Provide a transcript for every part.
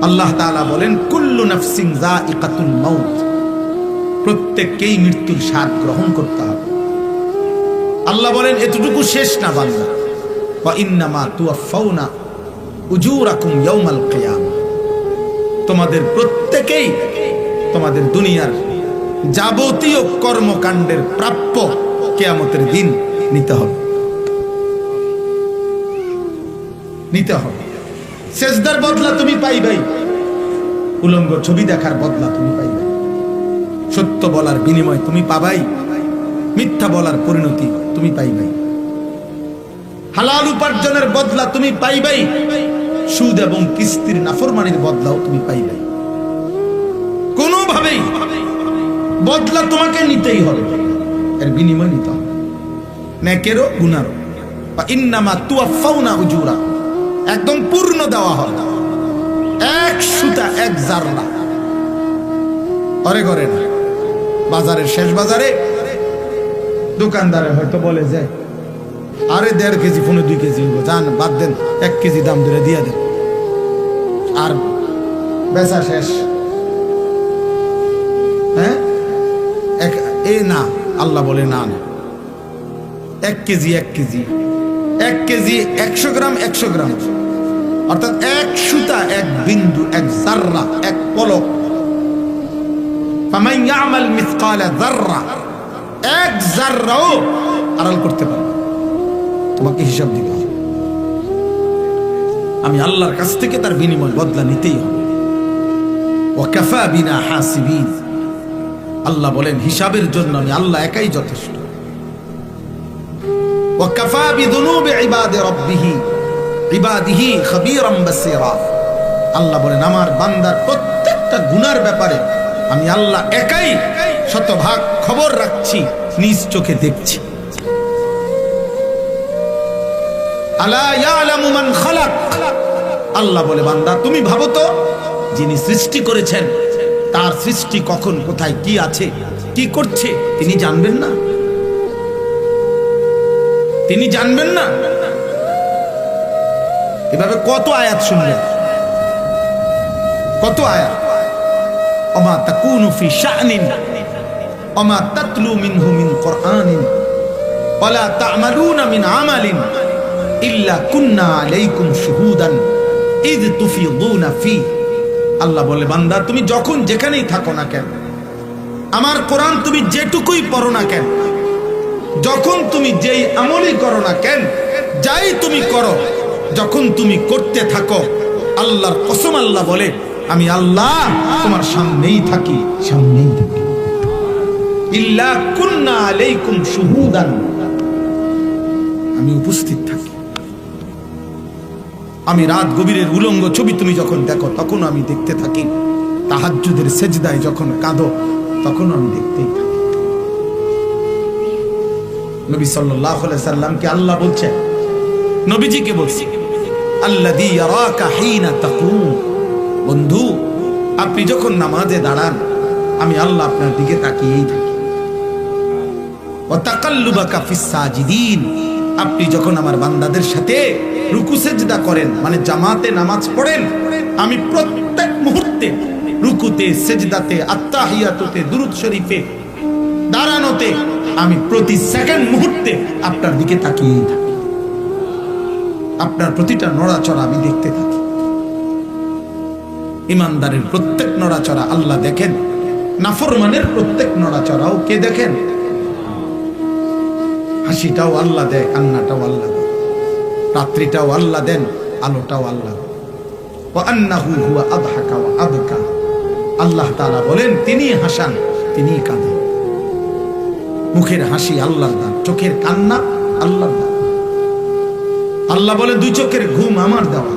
আল্লাহ তাআলা বলেন কুল্লু নাফসিন যায়িকাতুল মাউত, প্রত্যেককেই মৃত্যুর স্বাদ গ্রহণ করতে হবে। আল্লাহ বলেন এতটুকু শেষ না বান্দা, ওয়া ইন্নামা তুওয়াফাউনা উজুরাকুম ইয়াউমাল কিয়ামা, তোমাদের প্রত্যেকেই তোমাদের দুনিয়ার যাবতীয় কর্মকাণ্ডের প্রাপ্য কিয়ামতের দিন নিতে হবে। সেজদার বদলা তুমি পাইবাই, উলঙ্গ ছবি দেখার বদলা তুমি পাইবাই, সত্য বলার বিনিময় তুমি পাবাই, মিথ্যা বলার পরিণতি তুমি পাইবাই, হালাল উপার্জনের বদলা তুমি পাইবাই, সুদ এবং কিস্তির নাফরমানির বদলাও তুমি পাইবাই। কোনোভাবেই বদলা তোমাকে নিতেই হবে, এর বিনিময় নিতে হবে, নেকেরও গুনারও। ইন্নামা তুওয়াফাউনা উজুরাকুম, একদম পূর্ণ দেওয়া হবে, এক সুতা এক জাররা। ঘরে ঘরে না, বাজারের শেষ বাজারে দোকানদারে হয়তো বলে যে আরে 1.5 কেজি 2 কেজি জান বাদ দেন, 1 কেজি দাম ধরে দিয়ে দেন, আর বেচা শেষ। হ্যাঁ, না, আল্লাহ বলে না, 1 কেজি 1 কেজি 1 কেজি 100 গ্রাম 100 গ্রাম, অর্থাৎ এক সুতা এক বিন্দু এক জাররা এক পলক। ফামান ইয়ামাল মিসকালা যাররা, এক জাররাও আড়াল করতে পারবে, তোমাকে হিসাব দিতে হবে। আমি আল্লাহর কাছ থেকে তার বিনিময় বদলা নিতেই হবে। ওয়া কাফা বিনা হাসিবিন, আল্লাহ বলেন হিসাবের জন্য আমি আল্লাহ একাই যথেষ্ট। ওয়া কাফা বিযুনুবি ইবাদিহি খাবীরাম বাসীরা, আল্লাহ বলেন আমার বান্দার প্রত্যেকটা গুনার ব্যাপারে আমি আল্লাহ একাই শতভাগ খবর রাখছি, নিজ চোখে দেখছি। আলা ইয়ালামু মান খালাক, আল্লাহ বলে বান্দা তুমি ভাবো তো যিনি সৃষ্টি করেছেন তার সৃষ্টি কখন কোথায় কি আছে কি করছে তিনি জানবেন না? তিনি জানবেন না? এভাবে কত আয়াত শুনলেন, কত আয়াত। ওমা তাকুনু ফি শা'নিন ওমা তাতলু মিনহু মিন কুরআনিন ওয়ালা তা'মালুনা মিন আমালিন ইল্লা কুন্না আলাইকুম শুহুদান ইয তুফিদুনা ফি। আল্লাহ বলে বান্দা তুমি যখন যেখানেই থাকো না কেন, আমার কোরআন তুমি যেটুকুই পড়ো না কেন, যখন তুমি যেই আমলই করো না কেন, যাই তুমি করো, যখন তুমি করতে থাকো, আল্লাহর কসম আল্লাহ বলে আমি আল্লাহ তোমার সামনেই থাকি, সামনেই থাকি। ইল্লা কুন্না আলাইকুম শুহুদান, আমি উপস্থিত থাকি। আমি রাত গভীরের উলঙ্গ ছবি তুমি যখন দেখো তখন আমি দেখতে থাকি, তাহাজ্জুদের সেজদায় যখন কাঁদো তখন আমি দেখতেই থাকি। নবী সাল্লাল্লাহু আলাইহি সাল্লামকে আল্লাহ বলছেন, নবীজিকে বলছি আল্লাযী ইয়ারাকা হিনা তাকুম, বন্ধু আপনি যখন নামাজে দাঁড়ান আমি আল্লাহ আপনার দিকে তাকিয়েই থাকি। ওয়া তাকাল্লুবাকা ফিস সাজিদিন, আপনি যখন আমার বান্দাদের সাথে রুকু সেজদা করেন মানে জামাতে নামাজ পড়েন, আমি প্রত্যেক মুহূর্তে রুকুতে সেজদাতে আত্তাহিয়াতুতে দুরূদ শরীফে দাঁড়ানোতে আমি প্রতি সেকেন্ড মুহূর্তে আপনার দিকে তাকিয়েই থাকি, আপনার প্রতিটা নড়াচড়া আমি দেখতে থাকি। ইমানদারের প্রত্যেক নড়াচড়া আল্লাহ দেখেন, নাফরমানের প্রত্যেক নড়াচড়াও কে দেখেন? হাসিটাও আল্লাহ দেয়, কান্নাটাও আল্লাহ দেয়, রাত্রিটাও আল্লাহ দেন, আলোটাও আল্লাহ দেন। ওয়া আন্নাহু হুয়া আদহাকা ওয়া আবকা, আল্লাহ তাআলা বলেন তিনি হাসান তিনি কাঁদেন। মুখের হাসি আল্লাহর দান, চোখের কান্না আল্লাহর দান। আল্লাহ বলে 2 চোখের ঘুম আমার দেওয়া,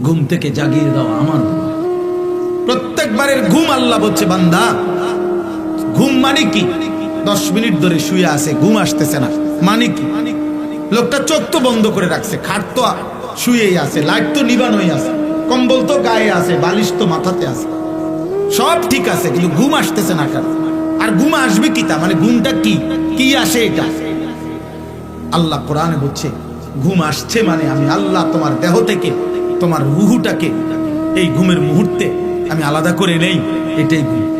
ঘুম থেকে জাগিয়ে দেওয়া আমার দেওয়া। প্রত্যেকবারের ঘুম আল্লাহ বলছে বান্দা ঘুম মানে কি? 10 মিনিট ধরে শুয়ে আছে, ঘুম আসতেছে না মানে কি? লোকটা চোখ তো বন্ধ করে রাখছে, খাট তো শুয়েই আছে, লাইট তো নিবানোই আছে, কম্বল তো গায়ে আছে, বালিশ তো মাথাতে আছে, সব ঠিক আছে, কিন্তু ঘুম আসতেছে না কেন? আর ঘুম আসবে কি? তা মানে ঘুমটা কি কি আসে এটা? আল্লাহ কোরআনে বলছে ঘুম আসছে মানে আমি আল্লাহ তোমার দেহ থেকে তোমার রুহুটাকে এই ঘুমের মুহূর্তে আমি আলাদা করে নেই, এটাই ঘুম।